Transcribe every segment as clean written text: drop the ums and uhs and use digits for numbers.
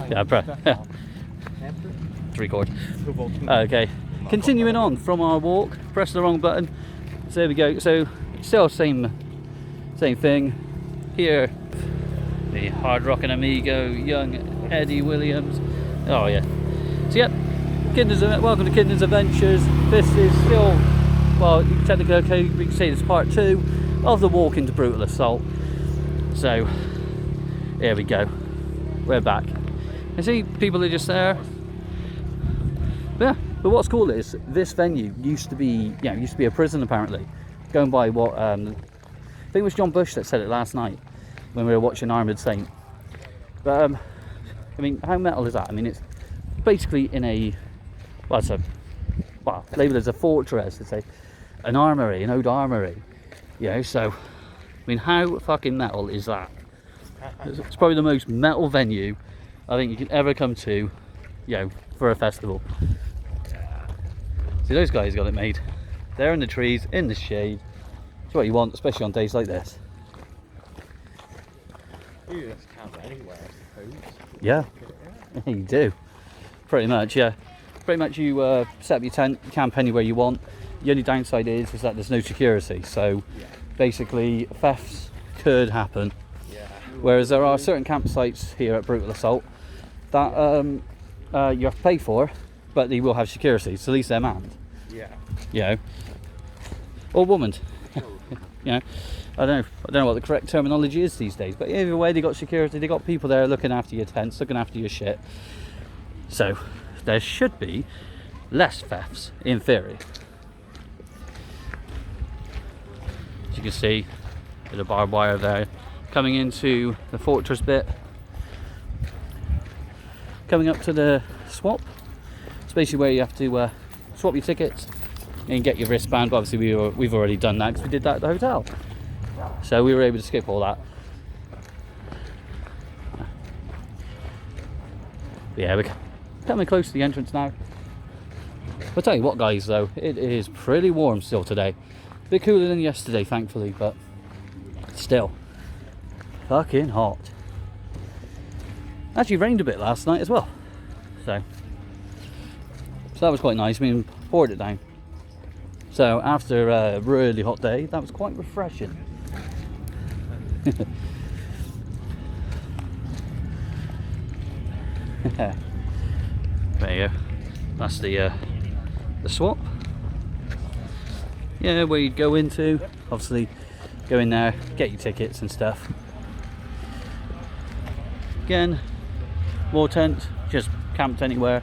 Yeah, to record. Okay, continuing on from our walk, press the wrong button. So there we go. So still same thing here. The hard rocking amigo, young Eddie Williams. Oh yeah. So yep, welcome to Kidden's Adventures. This is still, well, technically okay, we can say it's part 2 of the walk into Brutal Assault. So here we go. We're back. I see people are just there. Yeah, but what's cool is this venue used to be a prison apparently. Going by what I think it was John Bush that said it last night when we were watching Armored Saint. But I mean, how metal is that? I mean, it's basically in a labeled as a fortress. It's an armory, an old armory. You know, so I mean, how fucking metal is that? It's probably the most metal venue I think you could ever come to, you know, for a festival. See, those guys got it made. They're in the trees, in the shade. It's what you want, especially on days like this. You just camp anywhere, I suppose. Yeah, you do. Pretty much, yeah. Pretty much you set up your tent, camp anywhere you want. The only downside is that there's no security. So basically, thefts could happen. Whereas there are certain campsites here at Brutal Assault that you have to pay for, but they will have security, so at least they're manned. Yeah. You know, or womaned. You know, I don't know what the correct terminology is these days, but either way, they got security. They got people there looking after your tents, looking after your shit. So there should be less thefts in theory. As you can see, there's a barbed wire there. Coming into the fortress bit, coming up to the swap. It's basically where you have to swap your tickets and get your wristband. But obviously we've already done that because we did that at the hotel, so we were able to skip all that. But yeah, we're coming close to the entrance now. I'll tell you what, guys, though, it is pretty warm still today. A bit cooler than yesterday, thankfully, but still fucking hot. Actually rained a bit last night as well, so that was quite nice. I mean, poured it down. So after a really hot day, that was quite refreshing. There you go. That's the swap. Yeah, where you'd go into. Obviously, go in there, get your tickets and stuff. Again, war tent, just camped anywhere,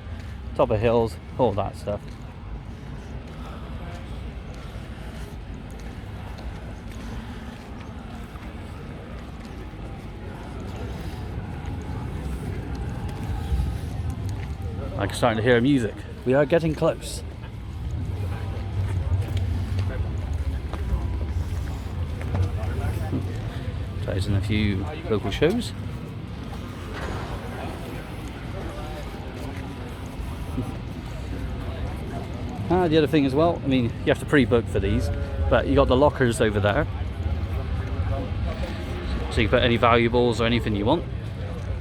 top of hills, all that stuff. I'm starting to hear music. We are getting close. There's a few local shows. The other thing as well, I mean, you have to pre-book for these, but you got the lockers over there, so you can put any valuables or anything you want.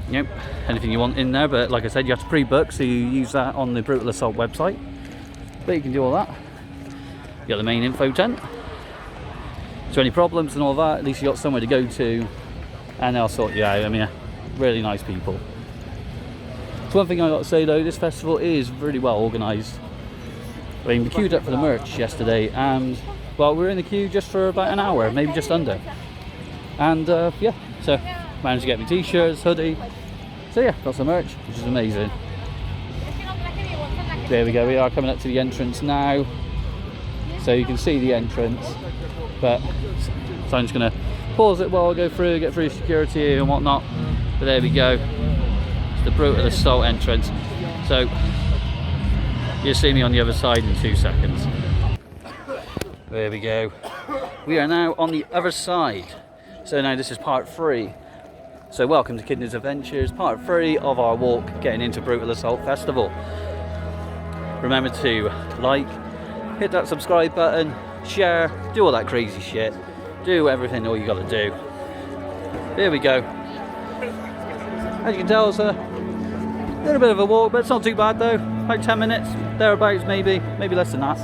Yep, anything you want in there, but like I said, you have to pre-book, so you use that on the Brutal Assault website. But you can do all that. You got the main info tent, so any problems and all that, at least you got somewhere to go to, and they'll sort you out. I mean, really nice people. So one thing I got to say though, this festival is really well organised. I mean, we queued up for the merch yesterday, and well, we were in the queue just for about an hour, maybe just under. And yeah, so managed to get me t-shirts, hoodie. So yeah, got some merch, which is amazing. There we go, we are coming up to the entrance now. So you can see the entrance, but so I'm just gonna pause it while I go through, get through security and whatnot. But there we go, it's the Brutal Assault entrance. So you'll see me on the other side in 2 seconds. There we go. We are now on the other side. So now this is part 3. So welcome to Kidden's Adventures, part 3 of our walk getting into Brutal Assault Festival. Remember to like, hit that subscribe button, share, do all that crazy shit. Do everything all you gotta do. There we go. As you can tell, it's a little bit of a walk, but it's not too bad though. About 10 minutes, thereabouts, maybe less than that.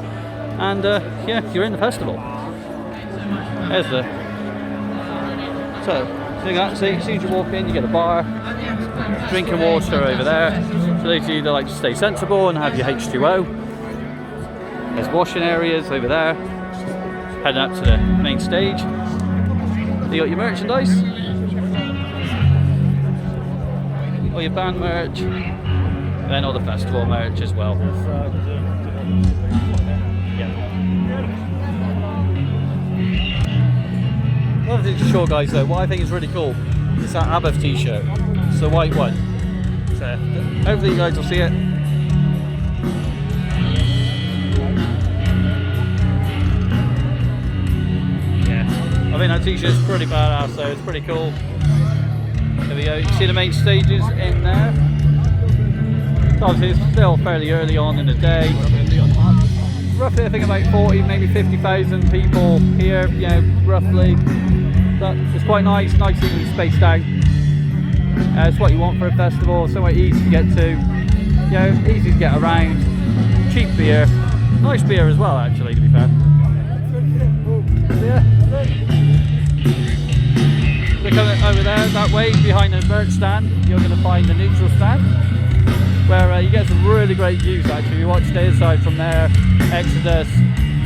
And yeah, you're in the festival. There's the. So as soon as you walk in, you get a bar, drinking water over there. For those of you that like to stay sensible and have your H2O. There's washing areas over there. Heading up to the main stage. You got your merchandise, all your band merch, and then all the festival merch as well. Another thing to show guys though, what I think is really cool is that Abbott t-shirt. It's the white one. So hopefully you guys will see it. I think that t-shirt's pretty badass, so it's pretty cool. There we go, you can see the main stages in there. Obviously it's still fairly early on in the day. Roughly I think about 40, maybe 50,000 people here, you know, roughly. But it's quite nice, nicely spaced out. It's what you want for a festival, somewhere easy to get to. You know, easy to get around. Cheap beer. Nice beer as well actually, to be fair. Yeah. So coming over there, that way, behind the merch stand, you're going to find the neutral stand, where you get some really great views actually. You watch Deicide from there, Exodus,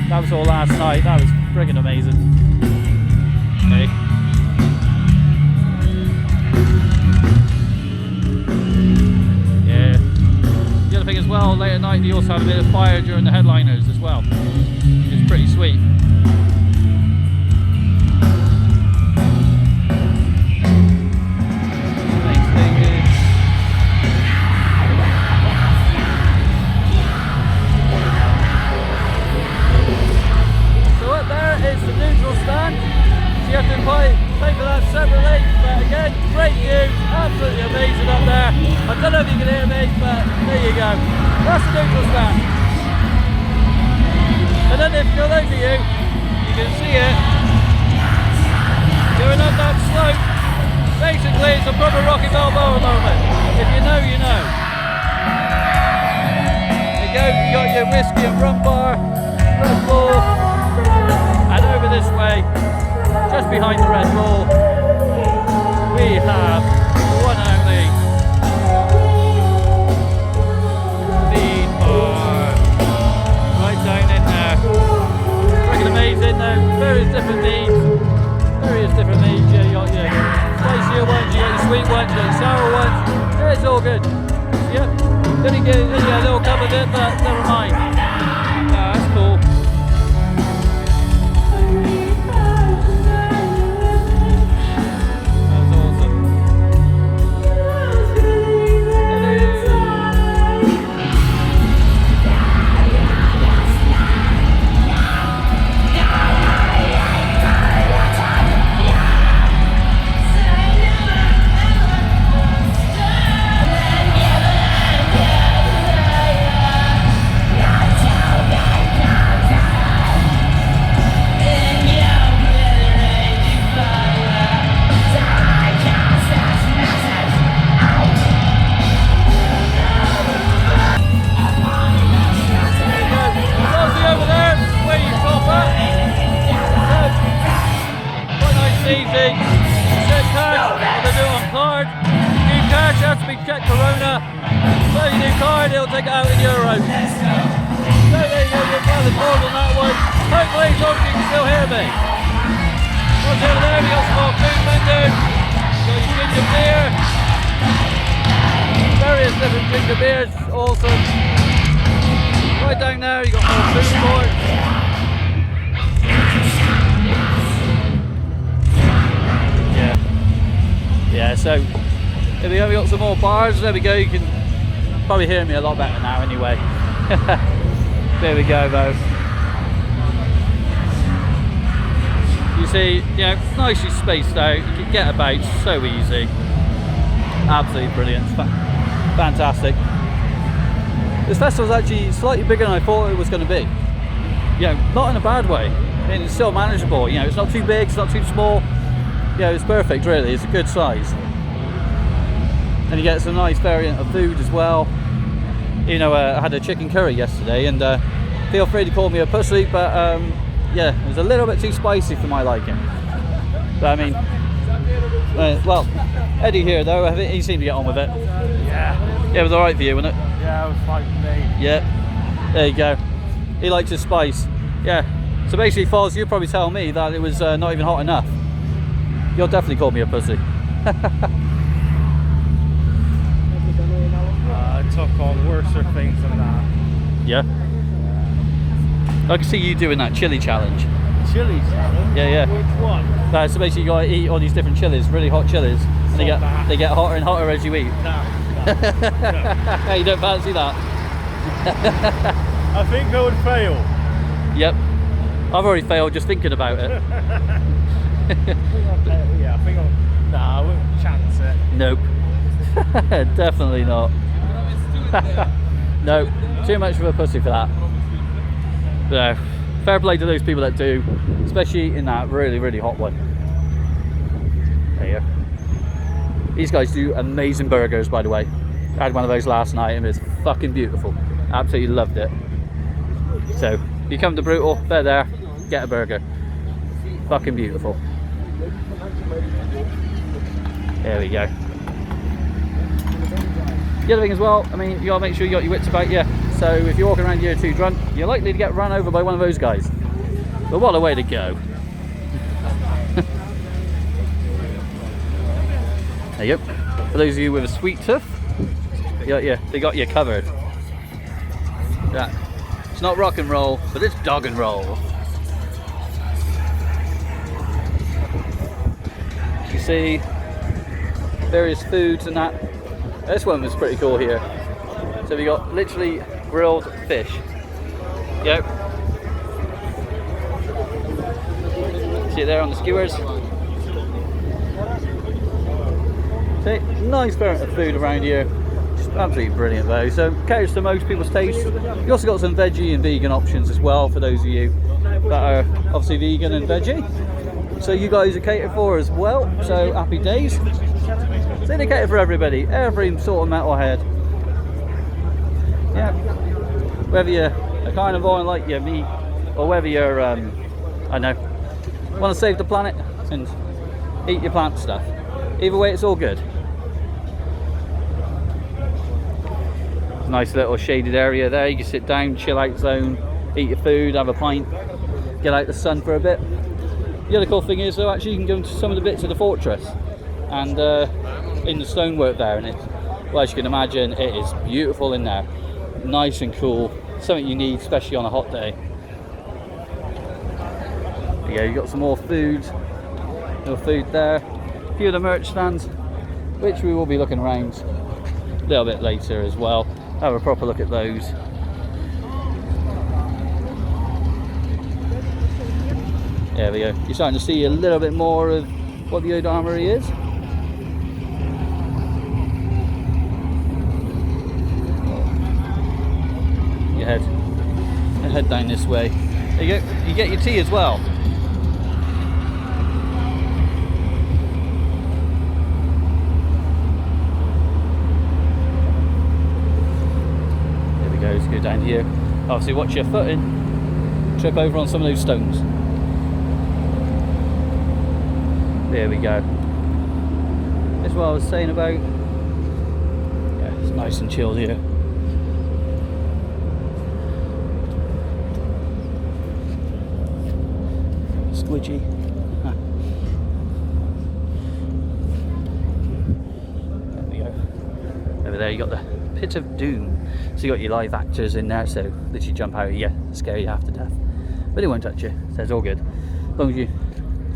that was all last night, that was friggin' amazing. Okay. Yeah. The other thing as well, late at night you also have a bit of fire during the headliners as well, which is pretty sweet. You have to pay for that separately, but again, great views, absolutely amazing up there. I don't know if you can hear me, but there you go. That's the neutral stand. And then if you're over you can see it going up that slope. Basically, it's a proper Rocky Balboa moment. If you know, you know. There you go, you got your whiskey and rum bar, Red Bull, and over this way, just behind the Red Bull, we have one and only Lean Bar. Right down in there. Freaking amazing though. Various different needs. Yeah, you got your spicier ones, you got your sweet ones, you got your sour ones. Yeah, it's all good. Yep. Then you get a little cup of it, but never mind. That's cool. It'll take it out in euros. So there you go, you'll find the board on that one. Hopefully, as long as you can still hear me. What's over there? We got some more food vendors. Got your ginger beer. Various different ginger beers, awesome. Right down there, you got more food courts. Yeah, so there we go, we got some more bars. There we go, you can probably hear me a lot better now anyway. There we go though. You see, you know, nicely spaced out, you can get about so easy. Absolutely brilliant, fantastic. This festival's actually slightly bigger than I thought it was going to be. You know, not in a bad way, and it's still manageable. You know, it's not too big, it's not too small. Yeah, it's perfect really, it's a good size. and you get some nice variant of food as well. You know, I had a chicken curry yesterday, and feel free to call me a pussy, but yeah, it was a little bit too spicy for my liking. But I mean, well, Eddie here though, he seemed to get on with it. Yeah. Yeah, it was alright for you, wasn't it? Yeah, it was fine for me. Yeah, there you go. He likes his spice. Yeah, so basically, Foz, you'll probably tell me that it was not even hot enough. You'll definitely call me a pussy. I took on worser things than that. Yeah? I can see you doing that chili challenge. Chili challenge? Yeah, yeah. Which one? So basically you gotta eat all these different chilies, really hot chilies, and they get hotter and hotter as you eat. No. You don't fancy that? I think I would fail. Yep. I've already failed just thinking about it. Yeah, I think I wouldn't chance it. Nope. Definitely not. No, too much of a pussy for that. No. Fair play to those people that do, especially in that really, really hot one. There you go. These guys do amazing burgers, by the way. I had one of those last night and it was fucking beautiful. Absolutely loved it. So, if you come to Brutal, they're there, get a burger. Fucking beautiful. There we go. The other thing as well, I mean, you gotta make sure you got your wits about you. So if you're walking around here too drunk, you're likely to get run over by one of those guys. But what a way to go. There you go. For those of you with a sweet tooth, they got you covered. Yeah. It's not rock and roll, but it's dog and roll. You see various foods and that. This one was pretty cool here. So we got literally grilled fish. Yep. See it there on the skewers. See, nice variant of food around here. Just absolutely brilliant though. So caters to most people's taste. You also got some veggie and vegan options as well for those of you that are obviously vegan and veggie. So you guys are catered for as well. So happy days. So they cater for everybody, every sort of metalhead. Yeah. Whether you're a carnivore and like your meat, or whether you're, I don't know, want to save the planet and eat your plant stuff. Either way, it's all good. Nice little shaded area there. You can sit down, chill out zone, eat your food, have a pint, get out the sun for a bit. The other cool thing is though, actually you can go into some of the bits of the fortress and in the stonework there, and it's, well, as you can imagine, it is beautiful in there. Nice and cool, something you need especially on a hot day. Yeah, you got some more food, little food there, a few of the merch stands, which we will be looking around a little bit later as well. Have a proper look at those. There we go. You're starting to see a little bit more of what the Old Armoury is. You head down this way. There you go. You get your tea as well. There we go. Let's go down here. Obviously, watch your footing. Trip over on some of those stones. There we go. That's what I was saying about. Yeah, it's nice and chilled here. Squidgy. There we go. Over there you got the Pit of Doom. So you got your live actors in there, so literally jump out, yeah, scare you half to death. But they won't touch you, so it's all good. As long as you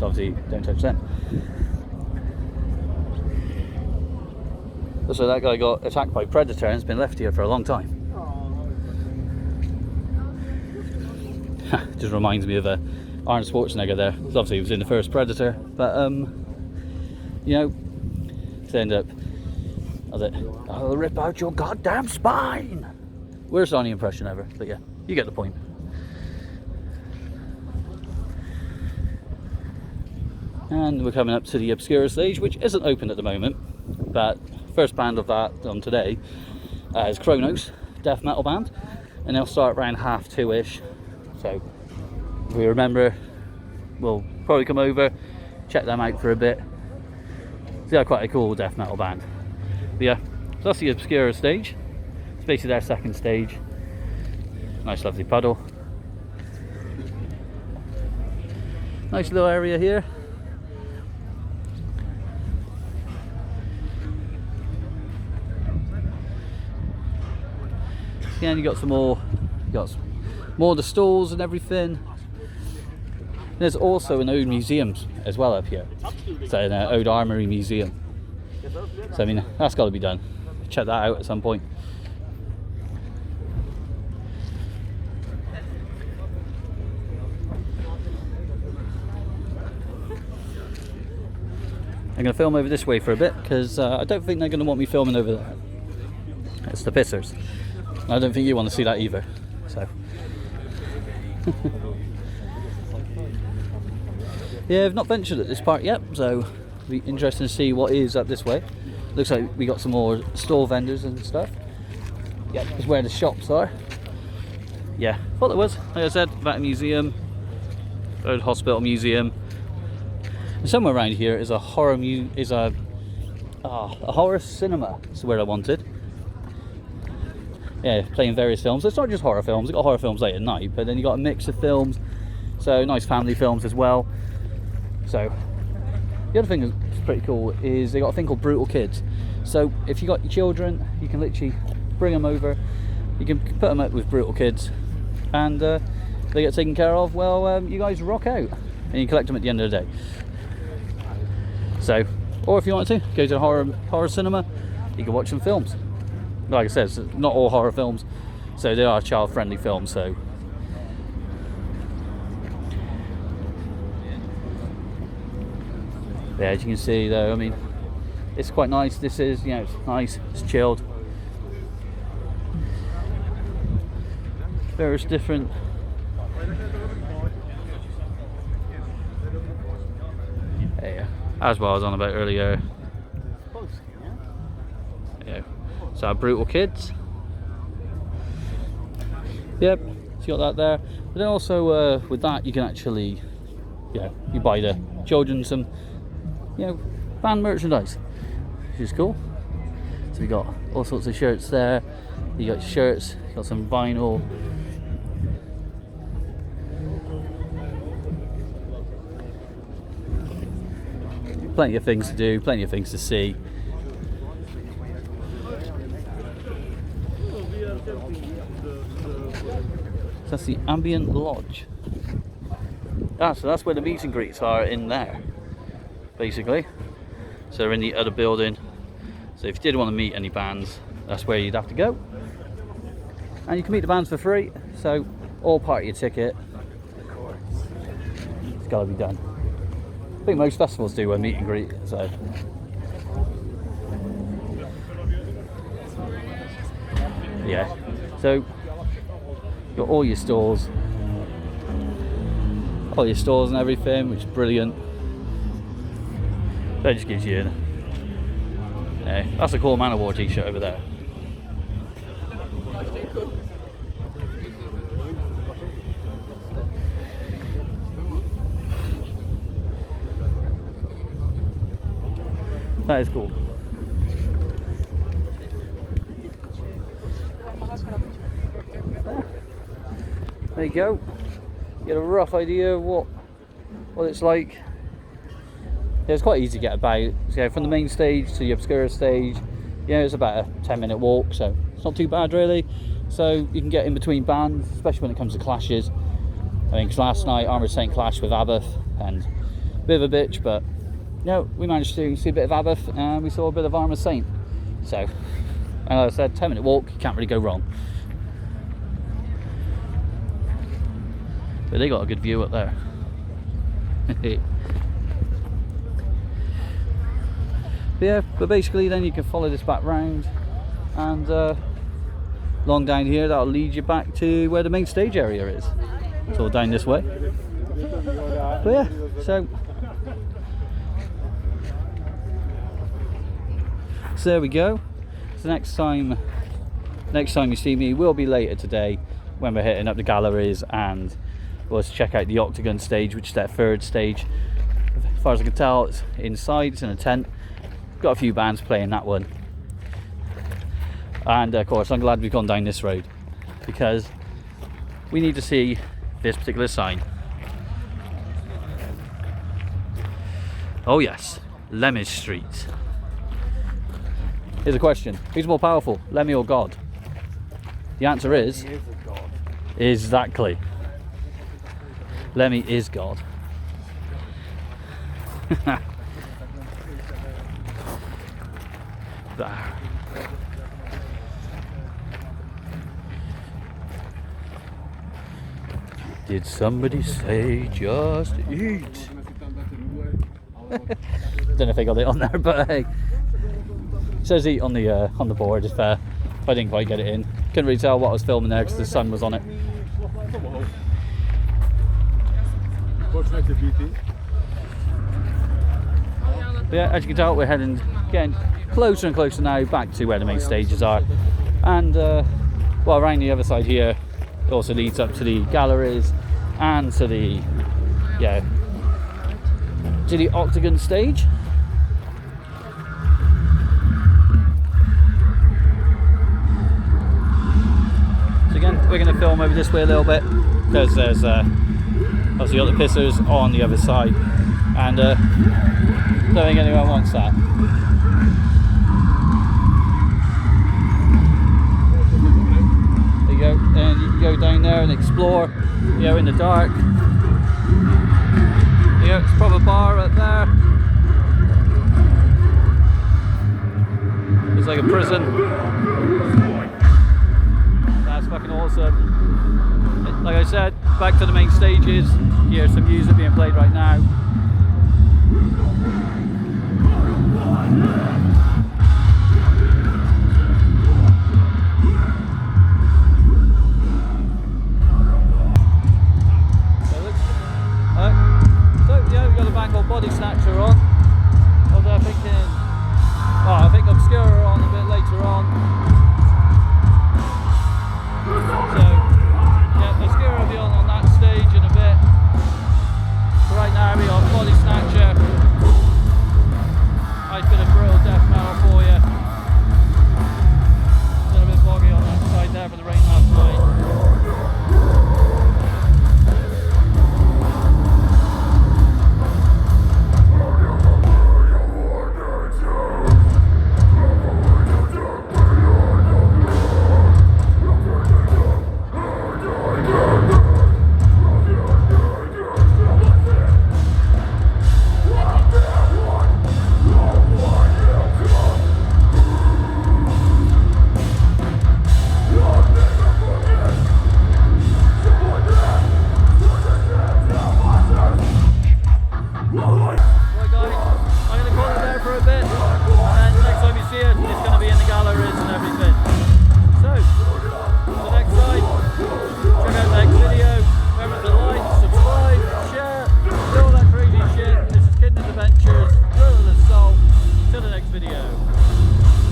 obviously don't touch them. So that guy got attacked by Predator and has been left here for a long time. Just reminds me of Arnold Schwarzenegger there. Obviously he was in the first Predator, but you know, they end up, I'll rip out your goddamn spine. Worst Arnie impression ever, but yeah, you get the point. And we're coming up to the Obscura stage, which isn't open at the moment, but first band of that on today is Kronos, death metal band, and they'll start around 2:30ish. So if we remember, we'll probably come over, check them out for a bit. They're quite a cool death metal band. But yeah, so that's the Obscura stage. It's basically their second stage. Nice lovely puddle. Nice little area here. Yeah, and you got some more. You got more of the stalls and everything. There's also an Ode Museum as well up here. So an Ode Armory Museum. So I mean, that's got to be done. Check that out at some point. I'm going to film over this way for a bit because I don't think they're going to want me filming over there. It's the pissers. I don't think you want to see that either. So yeah, I've not ventured at this part yet, so it'll be interesting to see what is up this way. Looks like we got some more store vendors and stuff. Yeah, it's where the shops are. Yeah, thought there was. Like I said, Vat Museum, Road Hospital Museum. And somewhere around here is a horror a horror cinema. That's where I wanted. Yeah, playing various films. It's not just horror films. You've got horror films late at night, but then you got a mix of films. So nice family films as well. So the other thing that's pretty cool is they got a thing called Brutal Kids. So if you got your children, you can literally bring them over. You can put them up with Brutal Kids, and they get taken care of. Well, you guys rock out, and you collect them at the end of the day. So, or if you want to go to a horror cinema, you can watch some films. Like I said, it's not all horror films, so they are child-friendly films. So, yeah, as you can see, though, I mean, it's quite nice. This is, you know, it's nice, it's chilled. Various different. Yeah, as what I was on about earlier. Yeah. So our Brutal Kids. Yep, so you got that there. But then also with that you can actually, yeah, you buy the children some, you know, band merchandise, which is cool. So we got all sorts of shirts there. You got shirts, you got some vinyl. Plenty of things to do, plenty of things to see. So that's the Ambient Lodge. So that's where the meet and greets are, in there, basically. So they're in the other building. So if you did want to meet any bands, that's where you'd have to go. And you can meet the bands for free, so all part of your ticket. It's got to be done. I think most festivals do a meet and greet, so. Yeah, so got all your stores and everything, which is brilliant. That just gives you, yeah, that's a cool Manowar t-shirt over there. That is cool. There you go. Get a rough idea of what it's like. Yeah, it's quite easy to get about. So from the main stage to the Obscura stage, yeah, it's about a 10-minute walk, so it's not too bad really. So you can get in between bands, especially when it comes to clashes. I mean, 'cause last night Armored Saint clashed with Abath, and a bit of a bitch, but you know, we managed to see a bit of Abath and we saw a bit of Armored Saint. So, like I said, 10-minute walk, you can't really go wrong. But they got a good view up there. Yeah, but basically then you can follow this back round and along down here, that'll lead you back to where the main stage area is. It's all down this way. But yeah, so So there we go. So next time you see me will be later today when we're hitting up the galleries and we'll check out the Octagon stage, which is their third stage. As far as I can tell, it's inside, it's in a tent. Got a few bands playing that one. And of course I'm glad we've gone down this road because we need to see this particular sign. Oh yes, Lemmy Street. Here's a question: who's more powerful, Lemmy or God? The answer is He is a god. exactly. Lemmy is God. There. Did somebody say just eat? Don't know if I got it on there, but hey, it says eat on the board. If I didn't quite get it in, couldn't really tell what I was filming there because the sun was on it. But yeah, as you can tell, we're getting closer and closer now back to where the main stages are, and well, around the other side here, it also leads up to the galleries and to the Octagon stage. So again, we're going to film over this way a little bit because there's obviously got the pissers on the other side, and don't think anyone wants that. There you go, and you can go down there and explore, you know, in the dark. Yeah, it's a proper bar up there. It's like a prison. That's fucking awesome. Like I said, back to the main stages. Here's some music being played right now.